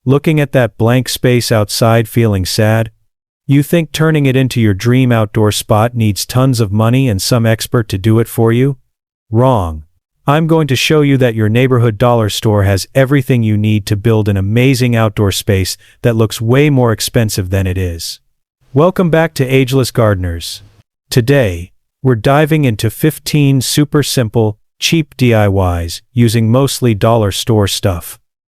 Looking at that blank space outside feeling sad? You think turning it into your dream outdoor spot needs tons of money and some expert to do it for you? Wrong. I'm going to show you that your neighborhood dollar store has everything you need to build an amazing outdoor space that looks way more expensive than it is. Welcome back to Ageless Gardeners. Today, we're diving into 15 super simple, cheap DIYs using mostly dollar store stuff.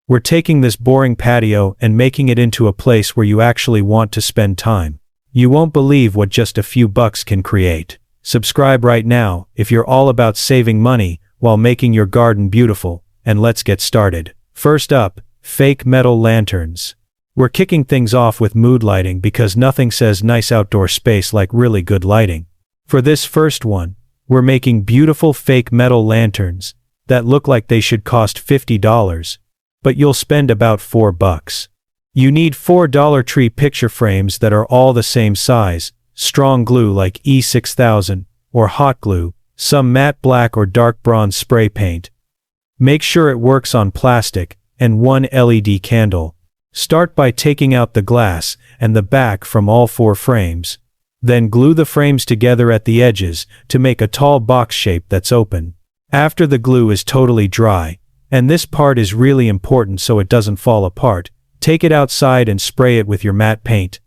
We're taking this boring patio and making it into a place where you actually want to spend time. You won't believe what just a few bucks can create. Subscribe right now if you're all about saving money while making your garden beautiful, and let's get started. First up, fake metal lanterns. We're kicking things off with mood lighting because nothing says nice outdoor space like really good lighting. For this first one, we're making beautiful fake metal lanterns that look like they should cost $50, but you'll spend about $4. You need 4 Dollar Tree picture frames that are all the same size, strong glue like E6000, or hot glue, some matte black or dark bronze spray paint. Make sure it works on plastic, and 1 LED candle. Start by taking out the glass and the back from all 4 frames. Then glue the frames together at the edges to make a tall box shape that's open. After the glue is totally dry, and this part is really important so it doesn't fall apart, take it outside and spray it with your matte paint.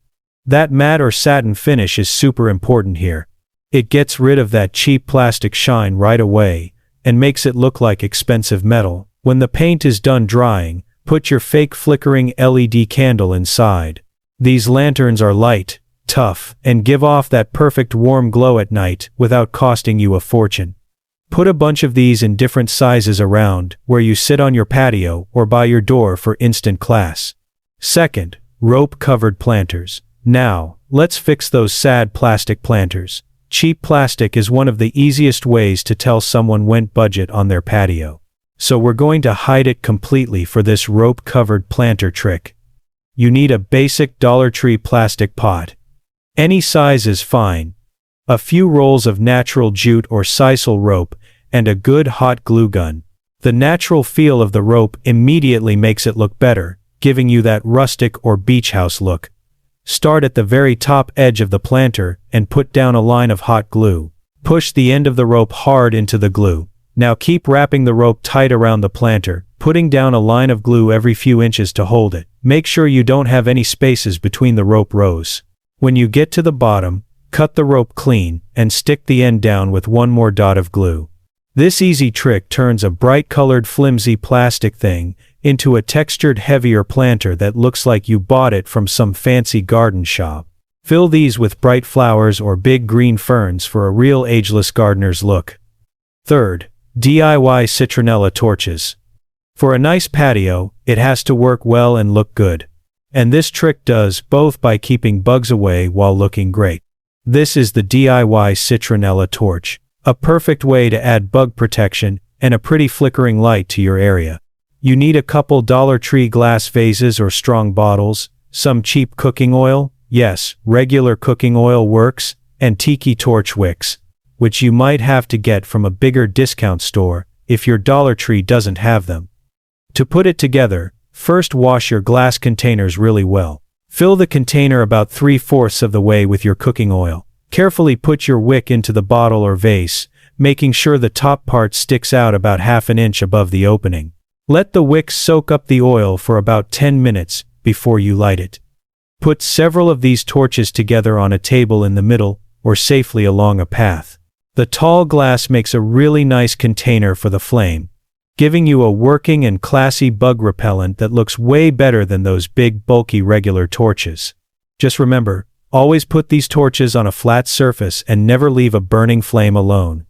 That matte or satin finish is super important here. It gets rid of that cheap plastic shine right away and makes it look like expensive metal. When the paint is done drying, put your fake flickering LED candle inside. These lanterns are light, tough, and give off that perfect warm glow at night without costing you a fortune. Put a bunch of these in different sizes around where you sit on your patio or by your door for instant class. Second, rope-covered planters. Now, let's fix those sad plastic planters. Cheap plastic is one of the easiest ways to tell someone went budget on their patio. So we're going to hide it completely for this rope-covered planter trick. You need a basic Dollar Tree plastic pot. Any size is fine. A few rolls of natural jute or sisal rope, and a good hot glue gun. The natural feel of the rope immediately makes it look better, giving you that rustic or beach house look. Start at the very top edge of the planter and put down a line of hot glue. Push the end of the rope hard into the glue. Now keep wrapping the rope tight around the planter, putting down a line of glue every few inches to hold it. Make sure you don't have any spaces between the rope rows. When you get to the bottom, cut the rope clean and stick the end down with one more dot of glue. This easy trick turns a bright-colored flimsy plastic thing into a textured heavier planter that looks like you bought it from some fancy garden shop. Fill these with bright flowers or big green ferns for a real Ageless Gardeners look. Third, DIY citronella torches. For a nice patio, it has to work well and look good. And this trick does both by keeping bugs away while looking great. This is the DIY citronella torch, a perfect way to add bug protection and a pretty flickering light to your area. You need a couple Dollar Tree glass vases or strong bottles, some cheap cooking oil, yes, regular cooking oil works, and tiki torch wicks, which you might have to get from a bigger discount store if your Dollar Tree doesn't have them. To put it together, first wash your glass containers really well. Fill the container about 3/4 of the way with your cooking oil. Carefully put your wick into the bottle or vase, making sure the top part sticks out about 1/2 inch above the opening. Let the wick soak up the oil for about 10 minutes before you light it. Put several of these torches together on a table in the middle or safely along a path. The tall glass makes a really nice container for the flame, giving you a working and classy bug repellent that looks way better than those big bulky regular torches. Just remember, always put these torches on a flat surface and never leave a burning flame alone.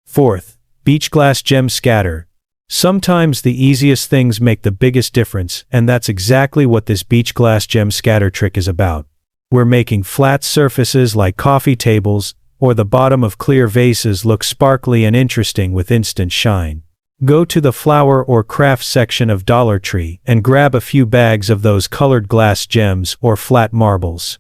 Fourth, beach glass gem scatter. Sometimes the easiest things make the biggest difference, and that's exactly what this beach glass gem scatter trick is about. We're making flat surfaces like coffee tables or the bottom of clear vases look sparkly and interesting with instant shine. Go to the flower or craft section of Dollar Tree and grab a few bags of those colored glass gems or flat marbles.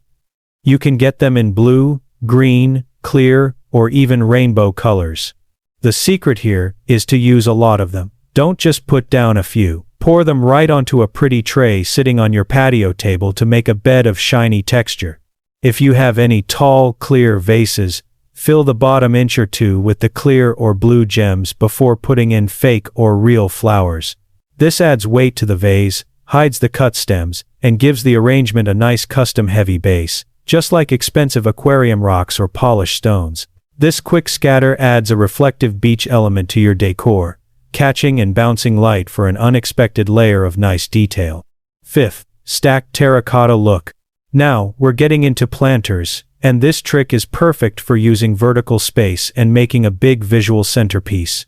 You can get them in blue, green, clear, or even rainbow colors. The secret here is to use a lot of them. Don't just put down a few. Pour them right onto a pretty tray sitting on your patio table to make a bed of shiny texture. If you have any tall, clear vases, fill the bottom inch or two with the clear or blue gems before putting in fake or real flowers. This adds weight to the vase, hides the cut stems, and gives the arrangement a nice custom heavy base, just like expensive aquarium rocks or polished stones. This quick scatter adds a reflective beach element to your decor, catching and bouncing light for an unexpected layer of nice detail. 5th, stacked terracotta look. Now, we're getting into planters, and this trick is perfect for using vertical space and making a big visual centerpiece.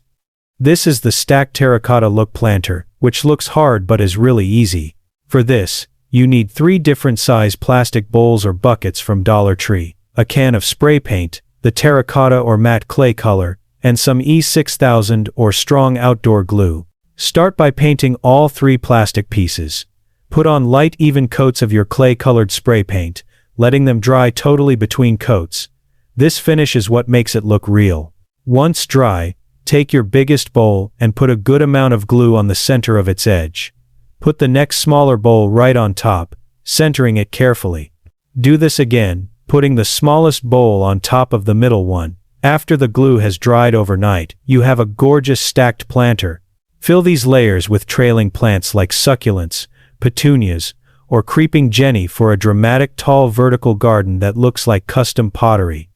This is the stacked terracotta look planter, which looks hard but is really easy. For this, you need 3 different size plastic bowls or buckets from Dollar Tree, a can of spray paint, the terracotta or matte clay color, and some E6000 or strong outdoor glue. Start by painting all 3 plastic pieces. Put on light even coats of your clay-colored spray paint, letting them dry totally between coats. This finish is what makes it look real. Once dry, take your biggest bowl and put a good amount of glue on the center of its edge. Put the next smaller bowl right on top, centering it carefully. Do this again, putting the smallest bowl on top of the middle one. After the glue has dried overnight, you have a gorgeous stacked planter. Fill these layers with trailing plants like succulents, petunias, or creeping jenny for a dramatic tall vertical garden that looks like custom pottery.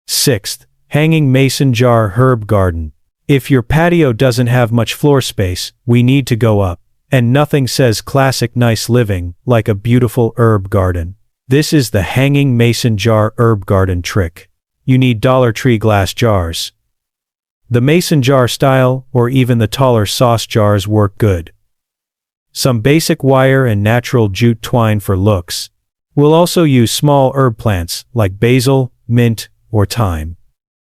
6th, hanging mason jar herb garden. If your patio doesn't have much floor space, we need to go up. And nothing says classic nice living like a beautiful herb garden. This is the hanging mason jar herb garden trick. You need Dollar Tree glass jars. The mason jar style, or even the taller sauce jars, work good. Some basic wire and natural jute twine for looks. We'll also use small herb plants like basil, mint, or thyme.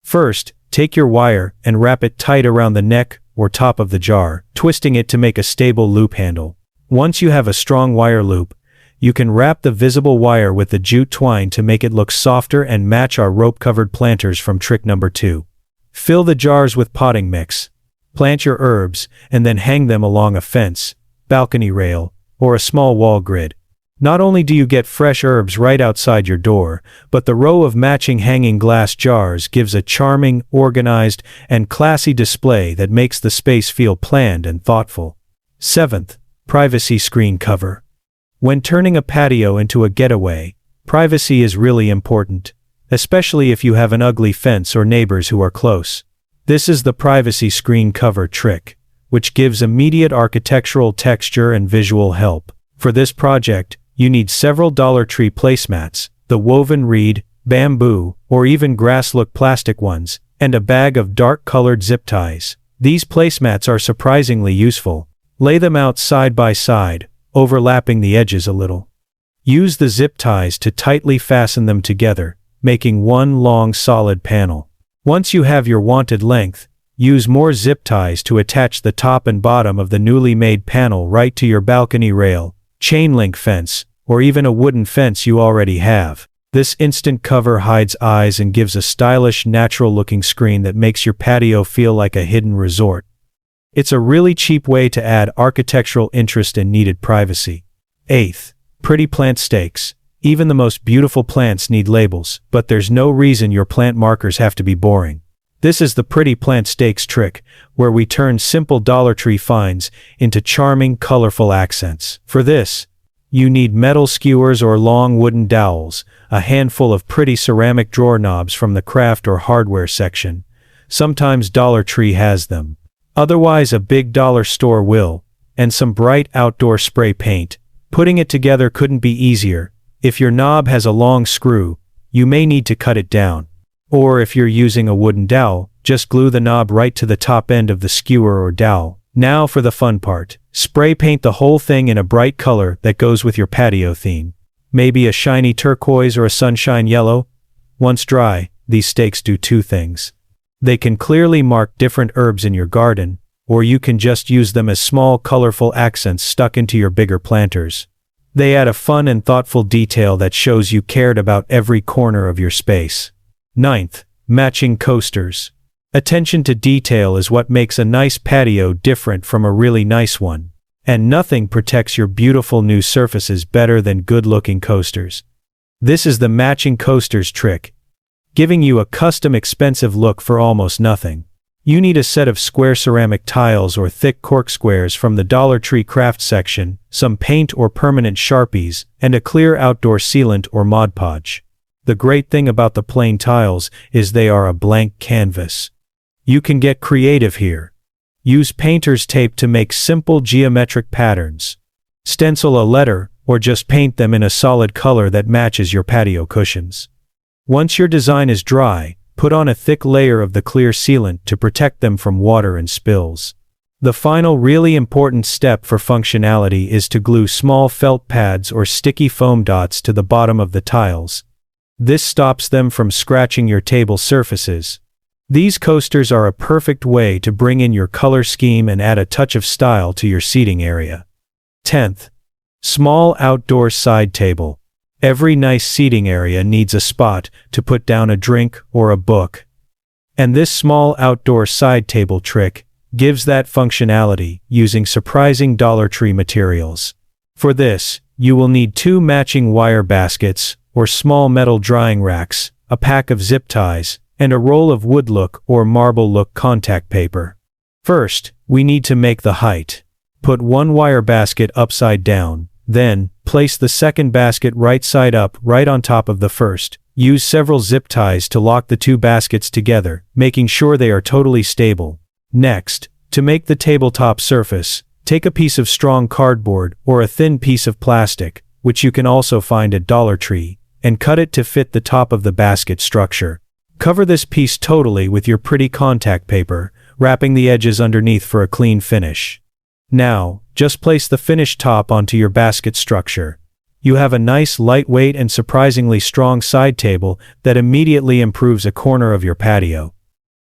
First, take your wire and wrap it tight around the neck or top of the jar, twisting it to make a stable loop handle. Once you have a strong wire loop, you can wrap the visible wire with the jute twine to make it look softer and match our rope-covered planters from trick number 2. Fill the jars with potting mix. Plant your herbs and then hang them along a fence, balcony rail, or a small wall grid. Not only do you get fresh herbs right outside your door, but the row of matching hanging glass jars gives a charming, organized, and classy display that makes the space feel planned and thoughtful. 7th, privacy screen cover. When turning a patio into a getaway, privacy is really important, especially if you have an ugly fence or neighbors who are close. This is the privacy screen cover trick, which gives immediate architectural texture and visual help. For this project, you need several Dollar Tree placemats, the woven reed, bamboo, or even grass-look plastic ones, and a bag of dark-colored zip ties. These placemats are surprisingly useful. Lay them out side by side, overlapping the edges a little. Use the zip ties to tightly fasten them together, making one long solid panel. Once you have your wanted length, use more zip ties to attach the top and bottom of the newly made panel right to your balcony rail, chain link fence, or even a wooden fence you already have. This instant cover hides eyes and gives a stylish, natural-looking screen that makes your patio feel like a hidden resort. It's a really cheap way to add architectural interest and needed privacy. 8th, pretty plant stakes. Even the most beautiful plants need labels, but there's no reason your plant markers have to be boring. This is the pretty plant stakes trick, where we turn simple Dollar Tree finds into charming, colorful accents. For this, you need metal skewers or long wooden dowels, a handful of pretty ceramic drawer knobs from the craft or hardware section. Sometimes Dollar Tree has them. Otherwise, a big dollar store will, and some bright outdoor spray paint. Putting it together couldn't be easier. If your knob has a long screw, you may need to cut it down. Or if you're using a wooden dowel, just glue the knob right to the top end of the skewer or dowel. Now for the fun part. Spray paint the whole thing in a bright color that goes with your patio theme. Maybe a shiny turquoise or a sunshine yellow. Once dry, these stakes do 2 things. They can clearly mark different herbs in your garden, or you can just use them as small colorful accents stuck into your bigger planters. They add a fun and thoughtful detail that shows you cared about every corner of your space. 9th, matching coasters. Attention to detail is what makes a nice patio different from a really nice one. And nothing protects your beautiful new surfaces better than good-looking coasters. This is the matching coasters trick, giving you a custom expensive look for almost nothing. You need a set of square ceramic tiles or thick cork squares from the Dollar Tree craft section, some paint or permanent Sharpies, and a clear outdoor sealant or Mod Podge. The great thing about the plain tiles is they are a blank canvas. You can get creative here. Use painter's tape to make simple geometric patterns. Stencil a letter, or just paint them in a solid color that matches your patio cushions. Once your design is dry, put on a thick layer of the clear sealant to protect them from water and spills. The final really important step for functionality is to glue small felt pads or sticky foam dots to the bottom of the tiles. This stops them from scratching your table surfaces. These coasters are a perfect way to bring in your color scheme and add a touch of style to your seating area. 10th. Small outdoor side table. Every nice seating area needs a spot to put down a drink or a book. And this small outdoor side table trick gives that functionality using surprising Dollar Tree materials. For this, you will need 2 matching wire baskets or small metal drying racks, a pack of zip ties, and a roll of wood look or marble look contact paper. First, we need to make the height. Put 1 wire basket upside down, then, place the second basket right side up right on top of the first. Use several zip ties to lock the 2 baskets together, making sure they are totally stable. Next, to make the tabletop surface, take a piece of strong cardboard or a thin piece of plastic, which you can also find at Dollar Tree, and cut it to fit the top of the basket structure. Cover this piece totally with your pretty contact paper, wrapping the edges underneath for a clean finish. Now, just place the finished top onto your basket structure. You have a nice lightweight and surprisingly strong side table that immediately improves a corner of your patio.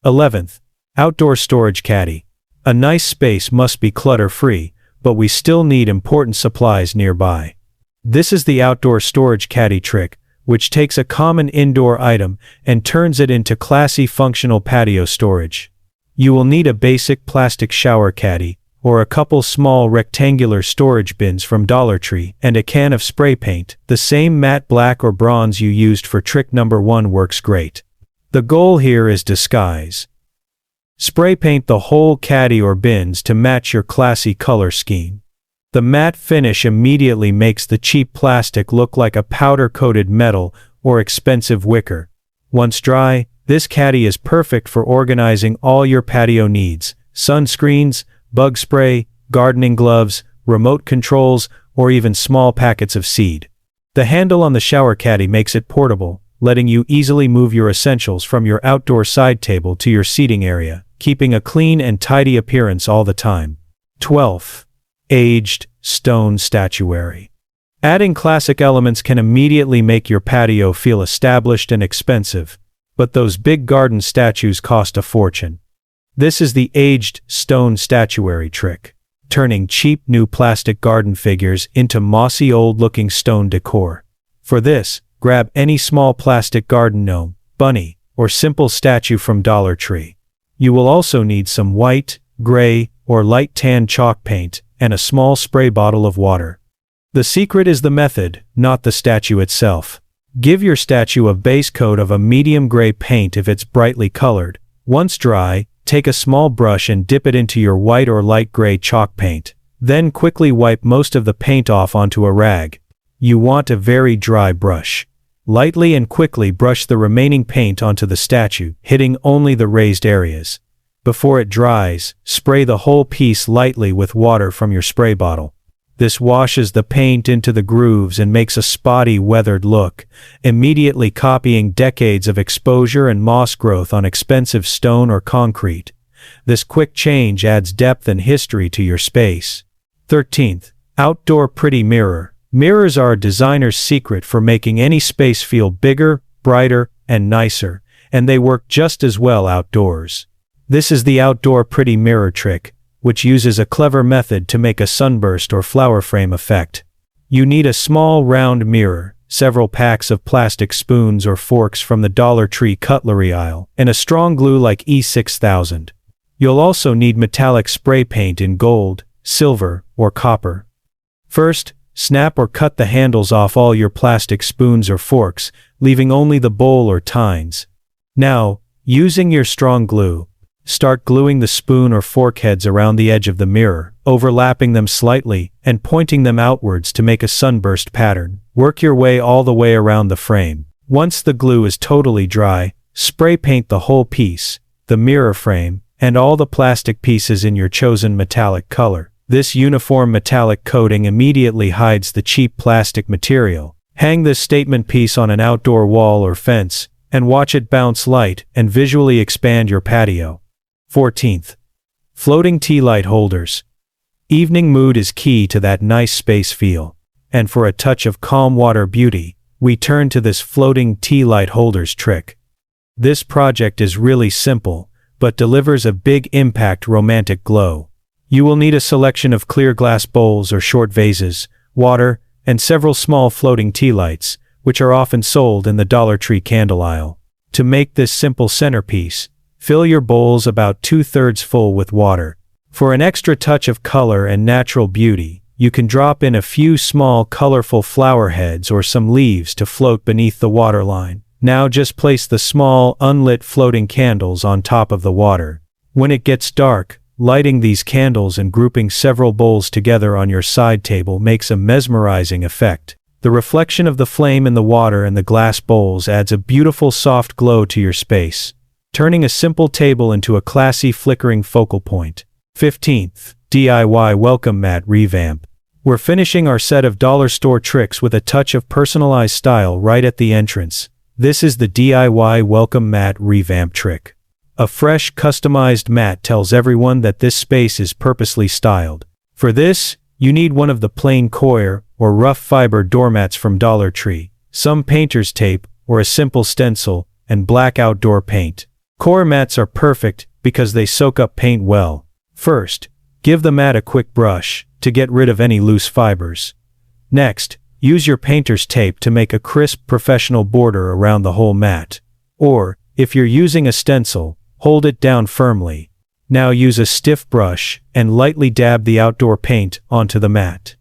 11th. Outdoor storage caddy. A nice space must be clutter-free, but we still need important supplies nearby. This is the outdoor storage caddy trick, which takes a common indoor item and turns it into classy functional patio storage. You will need a basic plastic shower caddy, or a couple small rectangular storage bins from Dollar Tree, and a can of spray paint. The same matte black or bronze you used for trick number 1 works great. The goal here is disguise. Spray paint the whole caddy or bins to match your classy color scheme. The matte finish immediately makes the cheap plastic look like a powder-coated metal or expensive wicker. Once dry, this caddy is perfect for organizing all your patio needs: sunscreens, bug spray, gardening gloves, remote controls, or even small packets of seed. The handle on the shower caddy makes it portable, letting you easily move your essentials from your outdoor side table to your seating area, keeping a clean and tidy appearance all the time. 12th. Aged stone statuary. Adding classic elements can immediately make your patio feel established and expensive, but those big garden statues cost a fortune. This is the aged stone statuary trick, turning cheap new plastic garden figures into mossy old-looking stone decor. For this, grab any small plastic garden gnome, bunny, or simple statue from Dollar Tree. You will also need some white, gray, or light tan chalk paint, and a small spray bottle of water. The secret is the method, not the statue itself. Give your statue a base coat of a medium gray paint if it's brightly colored. Once dry, take a small brush and dip it into your white or light gray chalk paint. Then quickly wipe most of the paint off onto a rag. You want a very dry brush. Lightly and quickly brush the remaining paint onto the statue, hitting only the raised areas. Before it dries, spray the whole piece lightly with water from your spray bottle. This washes the paint into the grooves and makes a spotty, weathered look, immediately copying decades of exposure and moss growth on expensive stone or concrete. This quick change adds depth and history to your space. 13th. Outdoor pretty mirror. Mirrors are a designer's secret for making any space feel bigger, brighter, and nicer, and they work just as well outdoors. This is the outdoor pretty mirror trick, which uses a clever method to make a sunburst or flower frame effect. You need a small round mirror, several packs of plastic spoons or forks from the Dollar Tree cutlery aisle, and a strong glue like E6000. You'll also need metallic spray paint in gold, silver, or copper. First, snap or cut the handles off all your plastic spoons or forks, leaving only the bowl or tines. Now, using your strong glue, start gluing the spoon or fork heads around the edge of the mirror, overlapping them slightly and pointing them outwards to make a sunburst pattern. Work your way all the way around the frame. Once the glue is totally dry, spray paint the whole piece, the mirror frame, and all the plastic pieces in your chosen metallic color. This uniform metallic coating immediately hides the cheap plastic material. Hang this statement piece on an outdoor wall or fence, and watch it bounce light and visually expand your patio. 14th. Floating tea light holders. Evening mood is key to that nice space feel, and for a touch of calm water beauty, we turn to this floating tea light holders trick. This project is really simple, but delivers a big impact romantic glow. You will need a selection of clear glass bowls or short vases, water, and several small floating tea lights, which are often sold in the Dollar Tree candle aisle. To make this simple centerpiece, fill your bowls about 2/3 full with water. For an extra touch of color and natural beauty, you can drop in a few small colorful flower heads or some leaves to float beneath the waterline. Now just place the small, unlit floating candles on top of the water. When it gets dark, lighting these candles and grouping several bowls together on your side table makes a mesmerizing effect. The reflection of the flame in the water and the glass bowls adds a beautiful soft glow to your space, turning a simple table into a classy flickering focal point. 15th. DIY welcome mat revamp. We're finishing our set of dollar store tricks with a touch of personalized style right at the entrance. This is the DIY welcome mat revamp trick. A fresh, customized mat tells everyone that this space is purposely styled. For this, you need one of the plain coir or rough fiber doormats from Dollar Tree, some painter's tape or a simple stencil, and black outdoor paint. Coir mats are perfect because they soak up paint well. First, give the mat a quick brush to get rid of any loose fibers. Next, use your painter's tape to make a crisp professional border around the whole mat. Or, if you're using a stencil, hold it down firmly. Now use a stiff brush and lightly dab the outdoor paint onto the mat.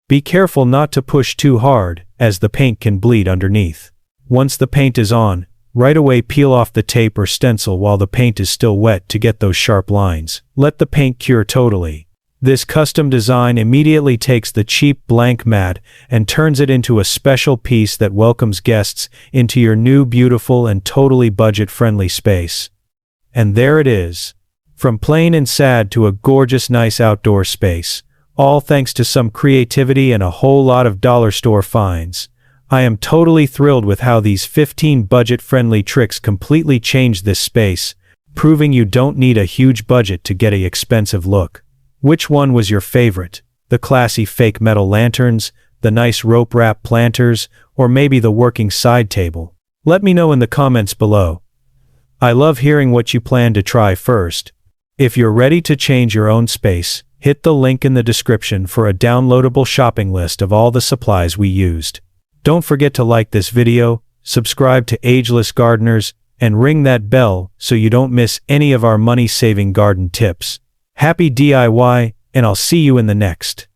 Be careful not to push too hard, as the paint can bleed underneath. Once the paint is on, right away peel off the tape or stencil while the paint is still wet to get those sharp lines. Let the paint cure totally. This custom design immediately takes the cheap blank mat and turns it into a special piece that welcomes guests into your new beautiful and totally budget-friendly space. And there it is. From plain and sad to a gorgeous nice outdoor space, all thanks to some creativity and a whole lot of dollar store finds. I am totally thrilled with how these 15 budget-friendly tricks completely change this space, proving you don't need a huge budget to get an expensive look. Which one was your favorite? The classy fake metal lanterns, the nice rope wrap planters, or maybe the working side table? Let me know in the comments below. I love hearing what you plan to try first. If you're ready to change your own space, hit the link in the description for a downloadable shopping list of all the supplies we used. Don't forget to like this video, subscribe to Ageless Gardeners, and ring that bell so you don't miss any of our money-saving garden tips. Happy DIY, and I'll see you in the next.